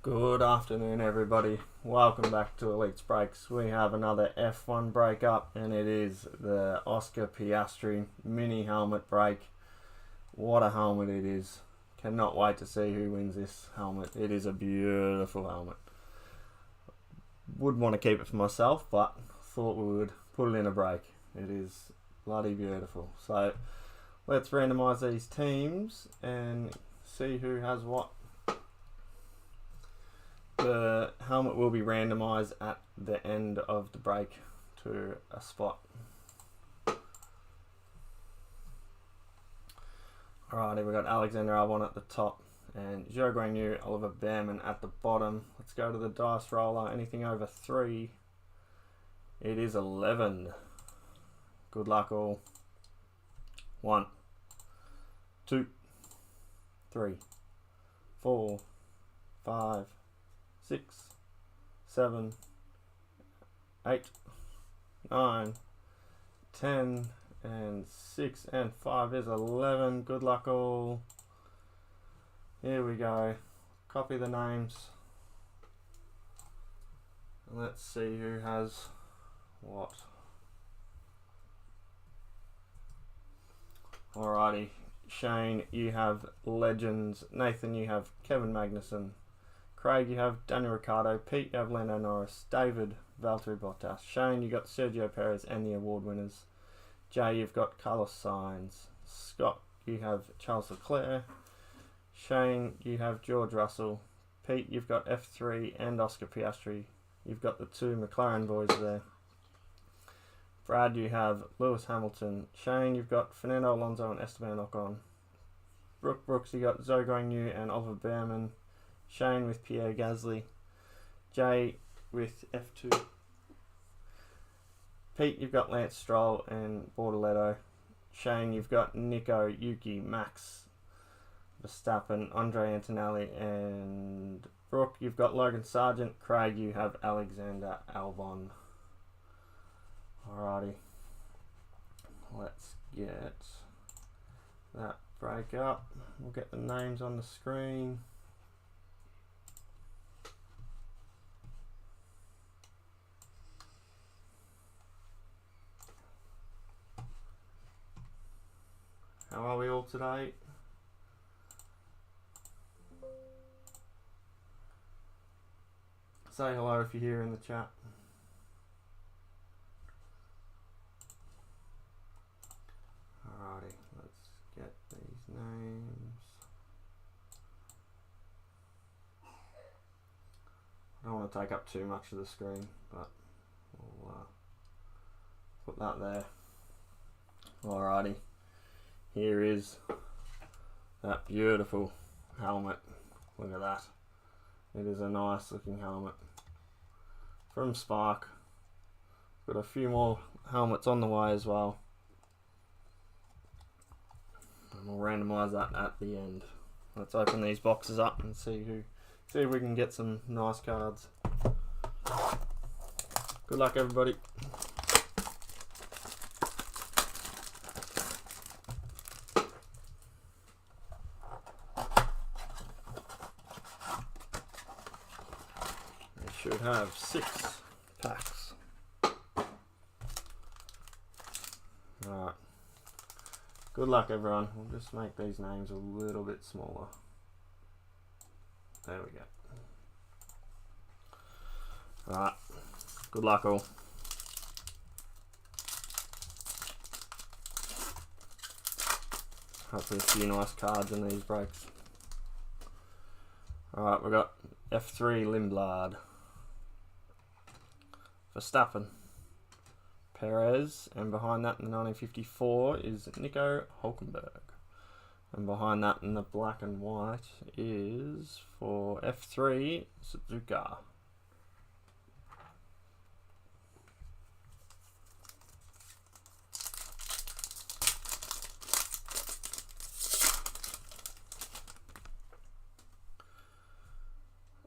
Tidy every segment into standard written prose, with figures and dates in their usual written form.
Good afternoon, everybody. Welcome back to Elites Breaks. We have another F1 break up, and it is the Oscar Piastri mini helmet break. What a helmet it is. Cannot wait to see who wins this helmet. It is a beautiful helmet. Would want to keep it for myself, but thought we would put it in a break. It is bloody beautiful. So let's randomise these teams and see who has what. The helmet will be randomised at the end of the break to a spot. Alrighty, we've got Alexander Albon at the top and Zhou Guanyu, Oliver Bearman at the bottom. Let's go to the dice roller. Anything over 3, it is 11. Good luck all. 1, 2, 3, 4, 5, 6, 7, 8, 9, 10, and 6 and 5 is 11. Good luck all. Here we go. Copy the names. Let's see who has what. Alrighty. Shane, you have Legends. Nathan, you have Kevin Magnussen. Craig, you have Daniel Ricciardo. Pete, you have Lando Norris. David, Valtteri Bottas. Shane, you got Sergio Perez and the award winners. Jay, you've got Carlos Sainz. Scott, you have Charles Leclerc. Shane, you have George Russell. Pete, you've got F3 and Oscar Piastri. You've got the two McLaren boys there. Brad, you have Lewis Hamilton. Shane, you've got Fernando Alonso and Esteban Ocon. Brooks, you got Zhou Guanyu and Oliver Bearman. Shane with Pierre Gasly. Jay with F2. Pete, you've got Lance Stroll and Bortoletto. Shane, you've got Nico, Yuki, Max Verstappen, Andre Antonelli, and Brooke, you've got Logan Sargent. Craig, you have Alexander Albon. Alrighty. Let's get that break up. We'll get the names on the screen. How are we all today? Say hello if you're here in the chat. Alrighty, let's get these names. I don't want to take up too much of the screen, but we'll put that there. Alrighty. Here is that beautiful helmet. Look at that. It is a nice looking helmet. From Spark. Got a few more helmets on the way as well. And we'll randomise that at the end. Let's open these boxes up and see if we can get some nice cards. Good luck, everybody. Should have 6 packs. Alright. Good luck, everyone. We'll just make these names a little bit smaller. There we go. Alright. Good luck all. Hopefully a few nice cards in these breaks. Alright, we've got F3 Lindblad. Verstappen, Perez, and behind that in the 1954 is Nico Hülkenberg. And behind that in the black and white is for F3 Suzuka.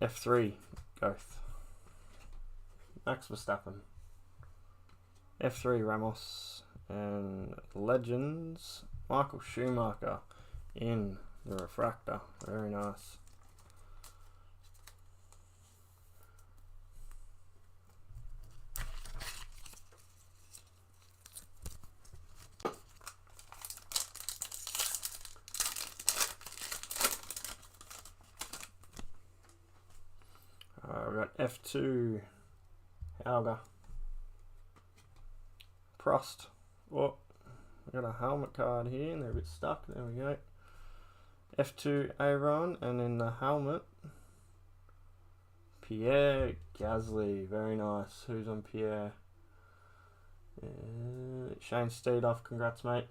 F3 Goth. Max Verstappen. F3 Ramos, and Legends Michael Schumacher in the refractor. Very nice. F2, Hauger. Prost. Oh, I got a helmet card here and they're a bit stuck. There we go. F2, Aaron, and in the helmet, Pierre Gasly. Very nice. Who's on Pierre? Shane Steedoff. Congrats, mate.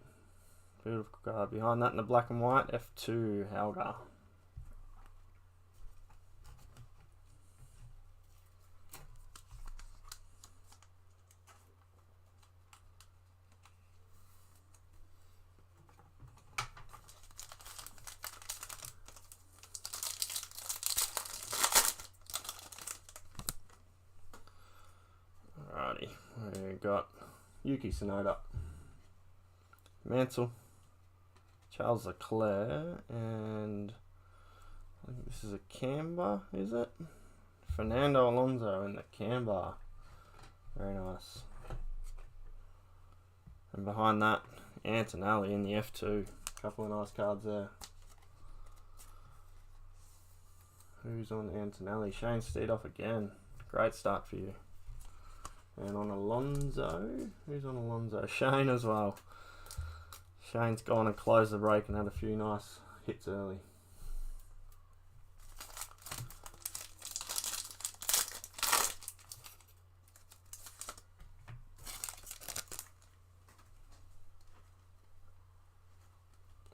Beautiful card. Behind that in the black and white, F2, Hauger. Alrighty, we got Yuki Tsunoda, Mansell, Charles Leclerc, and I think this is a Camber, is it? Fernando Alonso in the Camber. Very nice. And behind that, Antonelli in the F2. Couple of nice cards there. Who's on Antonelli? Shane Steedoff again. Great start for you. And on Alonso, who's on Alonso? Shane as well. Shane's gone and closed the break and had a few nice hits early.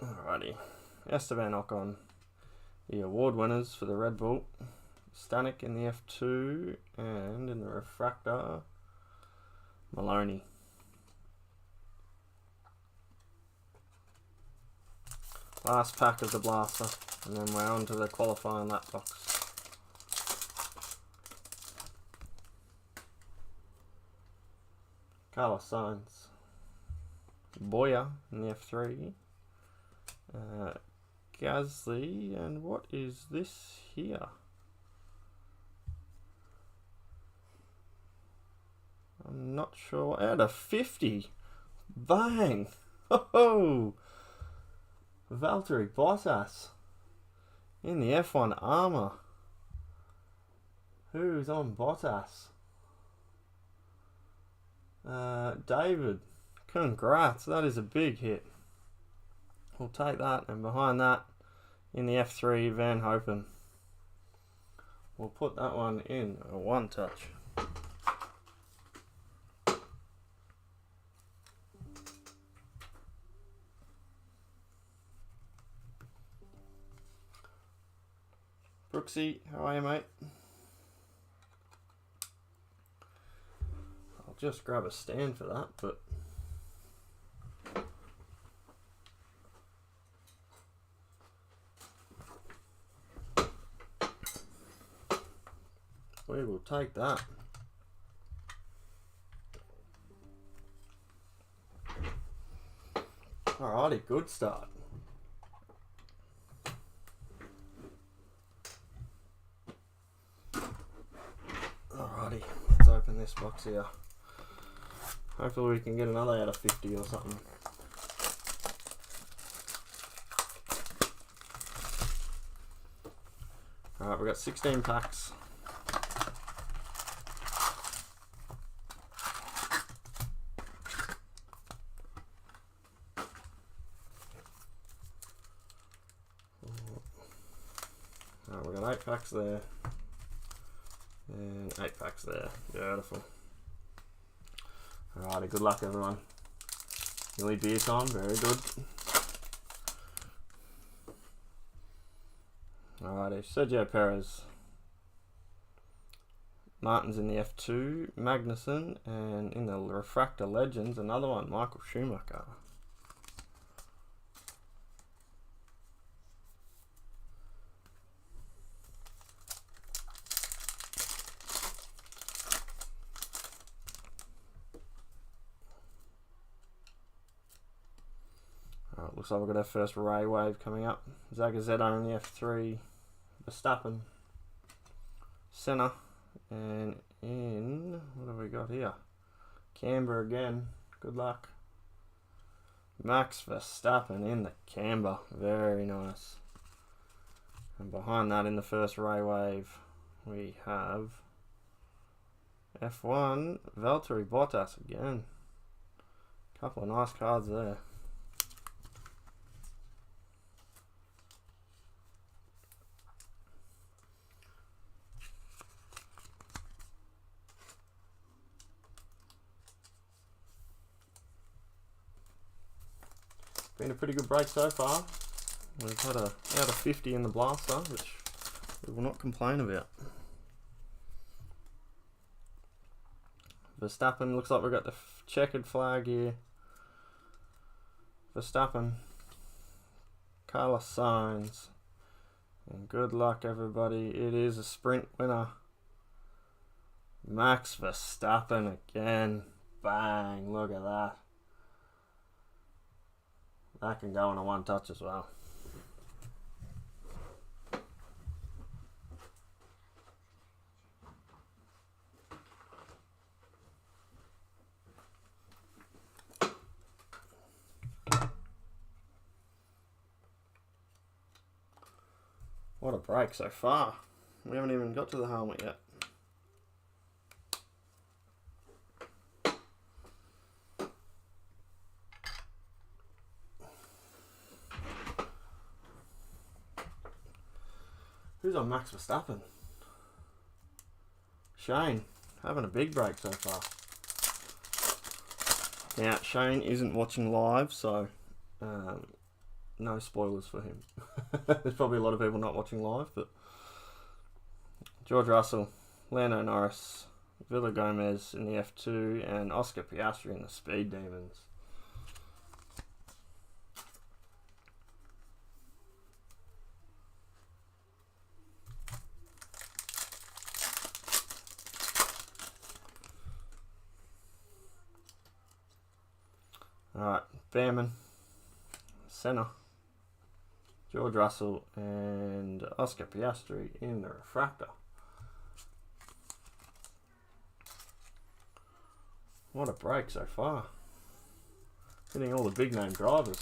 Alrighty. Esteban Ocon, the award winners for the Red Bull. Stanek in the F2 and in the refractor, Maloney. Last pack of the blaster, and then we're on to the qualifying lap box. Carlos Sainz, Boyer in the F3, Gasly, and what is this here? I'm not sure. Out of 50. Bang! Oh! Valtteri Bottas in the F1 armour. Who's on Bottas? David. Congrats. That is a big hit. We'll take that. And behind that, in the F3, Van Hopen. We'll put that one in a one touch. Brooksy, how are you, mate? I'll just grab a stand for that, but we will take that. Alrighty, good start. Alrighty, let's open this box here. Hopefully we can get another out of 50 or something. Alright, we've got 16 packs. Alright, we've got 8 packs there. And 8 packs there. Beautiful. Alrighty, good luck everyone. Nearly beer time, very good. Alrighty, Sergio Perez. Martin's in the F2, Magnussen, and in the Refractor Legends, another one, Michael Schumacher. Looks like we've got our first Ray wave coming up. Zagazetto in the F3, Verstappen, Senna, and in, what have we got here? Camber again, good luck. Max Verstappen in the Camber, very nice. And behind that in the first Ray wave, we have F1, Valtteri Bottas again. Couple of nice cards there. Been a pretty good break so far. We've had out of 50 in the blaster, which we will not complain about. Verstappen, looks like we've got the checkered flag here. Verstappen, Carlos Sainz, and good luck everybody. It is a sprint winner. Max Verstappen again. Bang, look at that. That can go on a one touch as well. What a break so far. We haven't even got to the helmet yet. Who's on Max Verstappen? Shane, having a big break so far. Now, Shane isn't watching live, so no spoilers for him. There's probably a lot of people not watching live, but George Russell, Lando Norris, Villa Gomez in the F2, and Oscar Piastri in the Speed Demons. Alright, Behrman, Senna, George Russell, and Oscar Piastri in the refractor. What a break so far. Hitting all the big name drivers.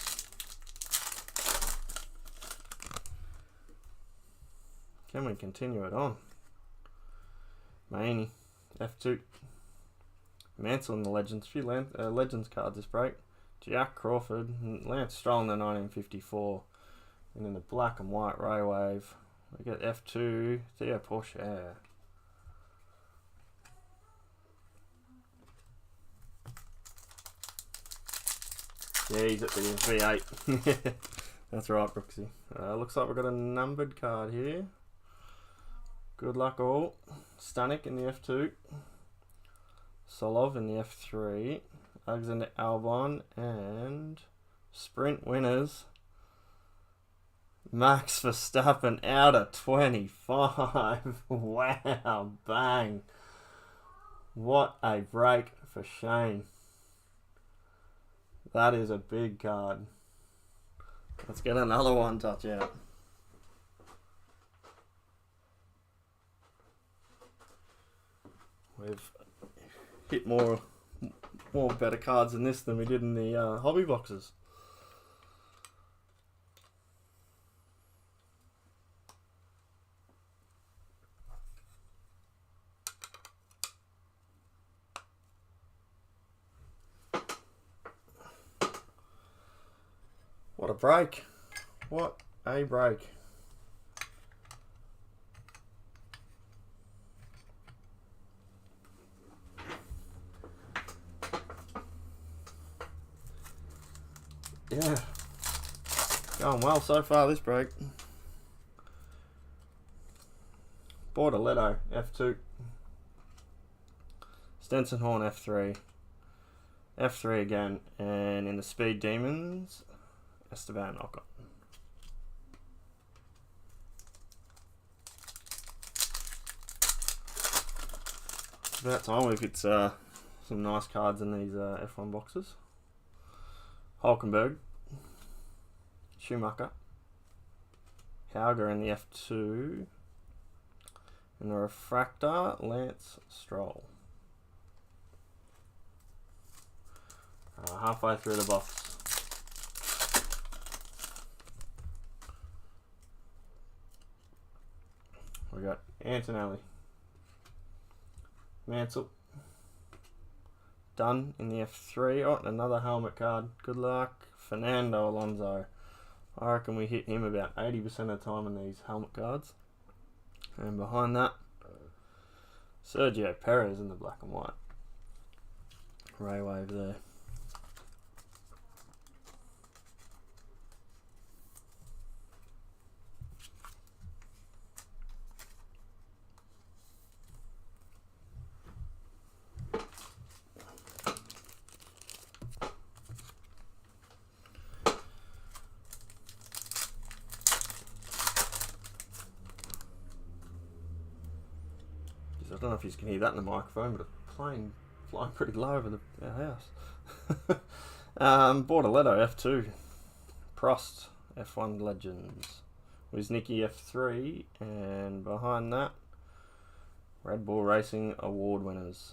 Can we continue it on? Maney, F2. Mansell in the Legends. A few Legends cards this break. Jack Crawford, Lance Stroll in the 1954, and in the black and white Ray Wave, we get F2, Theo Pourchaire. Yeah, he's at the V8. That's right, Brooksy. Looks like we've got a numbered card here. Good luck all. Stanek in the F2, Solov in the F3, Alexander Albon, and sprint winners, Max Verstappen out of 25. Wow, bang. What a break for Shane. That is a big card. Let's get another one touch out. We've hit more better cards in this than we did in the hobby boxes. What a break. What a break. Yeah, going well so far this break. Bortoletto F2, Stenson Horn F3, F3 again, and in the Speed Demons, Esteban Ocon. About time we've hit some nice cards in these F1 boxes. Hulkenberg, Schumacher, Hauger in the F2, and the refractor, Lance Stroll. Halfway through the box. We got Antonelli, Mansell, done in the F3. Oh, and another helmet card. Good luck. Fernando Alonso. I reckon we hit him about 80% of the time in these helmet cards. And behind that, Sergio Perez in the black and white. Ray wave there. I don't know if you can hear that in the microphone, but a plane flying pretty low over our house. Bortoletto F2, Prost F1 Legends, Wiznicki F3, and behind that, Red Bull Racing Award winners.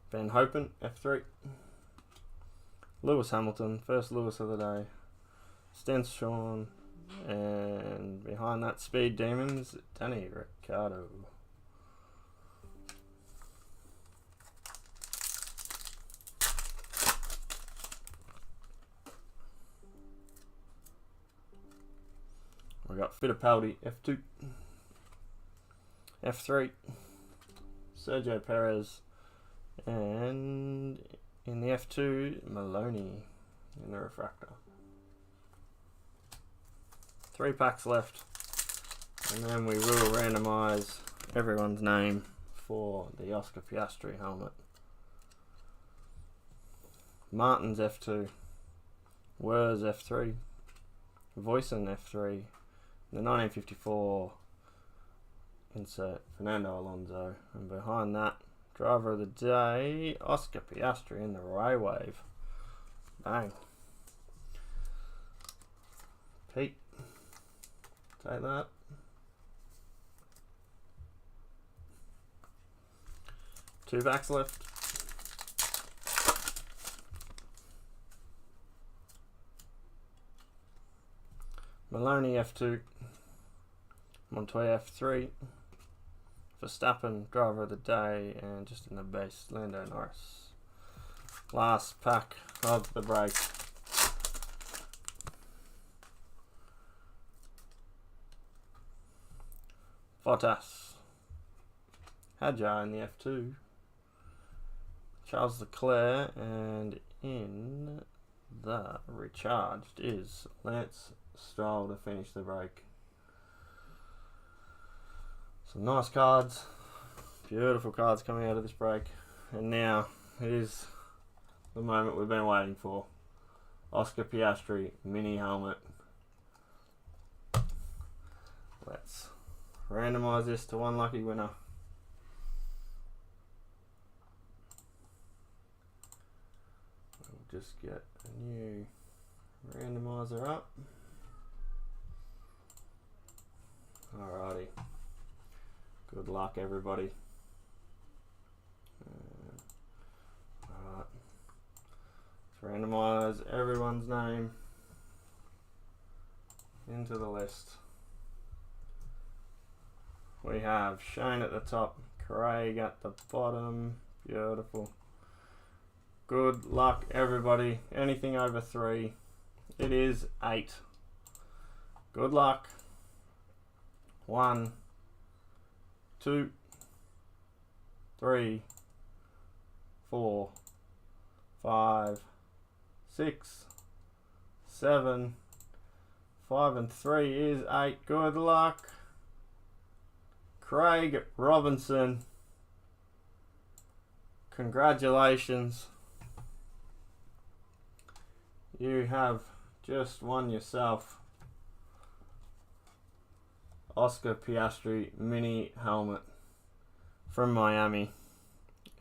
Van Hopen, F3. Lewis Hamilton, first Lewis of the day. Stenson, and behind that, Speed Demons, Danny Ricciardo. We got Fittipaldi, F2. F3. Sergio Perez. And in the F2, Maloney in the refractor. 3 packs left. And then we will randomise everyone's name for the Oscar Piastri helmet. Martins F2. Wers F3. Voisin F3. The 1954 insert Fernando Alonso. And behind that, driver of the day, Oscar Piastri in the Ray wave. Bang. Pete, take that. Two backs left. Maloney F2. Montoya F3. Verstappen, driver of the day, and just in the base, Lando Norris. Last pack of the break. Bottas. Hadjar in the F2. Charles Leclerc, and in the recharged is Lance Stroll to finish the break. Some nice cards, beautiful cards coming out of this break, and now it is the moment we've been waiting for. Oscar Piastri mini helmet. Let's randomise this to one lucky winner. We'll just get a new randomizer up. Alrighty. Good luck, everybody. Alright. Let's randomise everyone's name into the list. We have Shane at the top, Craig at the bottom. Beautiful. Good luck, everybody. Anything over 3. It is 8. Good luck. 1, 2, 3, 4, 5, 6, 7. 5 and 3 is 8. Good luck. Craig Robinson. Congratulations. You have just won yourself Oscar Piastri mini helmet from Miami.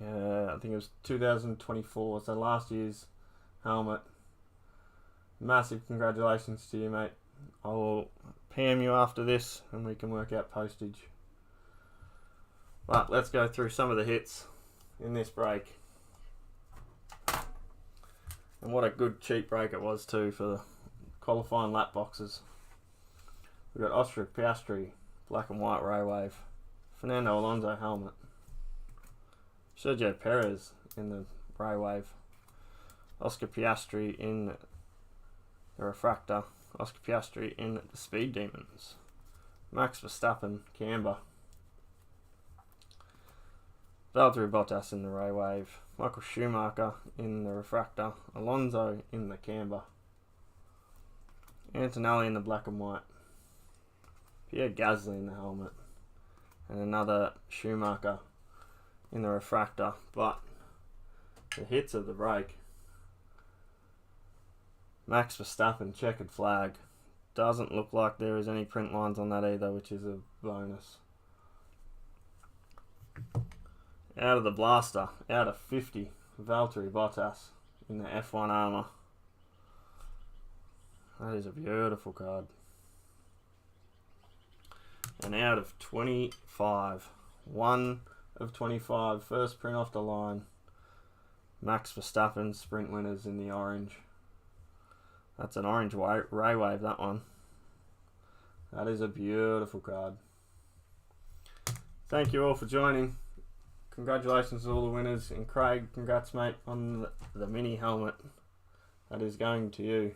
I think it was 2024, so last year's helmet. Massive congratulations to you, mate. I will PM you after this and we can work out postage. But let's go through some of the hits in this break. And what a good cheap break it was too for the qualifying lap boxes. We've got Oscar Piastri, black and white Ray Wave. Fernando Alonso helmet. Sergio Perez in the Ray Wave. Oscar Piastri in the Refractor. Oscar Piastri in the Speed Demons. Max Verstappen, Camber. Valtteri Bottas in the Ray Wave. Michael Schumacher in the Refractor. Alonso in the Camber. Antonelli in the black and white. Pierre Gasly in the helmet. And another Schumacher in the Refractor. But the hits of the break. Max Verstappen, checkered flag. Doesn't look like there is any print lines on that either, which is a bonus. Out of the blaster, out of 50, Valtteri Bottas in the F1 armour. That is a beautiful card. And out of 25, 1 of 25, first print off the line. Max Verstappen, sprint winners in the orange. That's an orange Ray Wave, that one. That is a beautiful card. Thank you all for joining. Congratulations to all the winners. And Craig, congrats mate on the mini helmet. That is going to you.